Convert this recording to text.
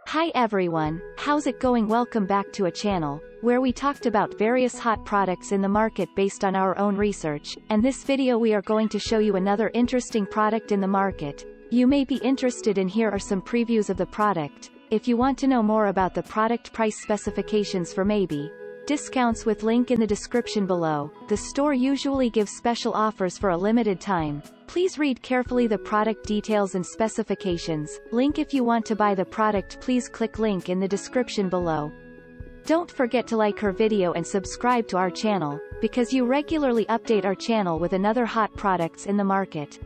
Hi everyone, how's it going? Welcome back to a channel where we talked about various hot products in the market based on our own research, and this video we are going to show you another interesting product in the market. You may be interested in. Here are some previews of the product. If you want to know more about the product, price specifications for maybe discounts, with link in the description below. The store usually gives special offers for a limited time. Please read carefully the product details and specifications. Link if you want to buy the product. Please click link in the description below. Don't forget to like our video and subscribe to our channel, because you regularly update our channel with another hot products in the market.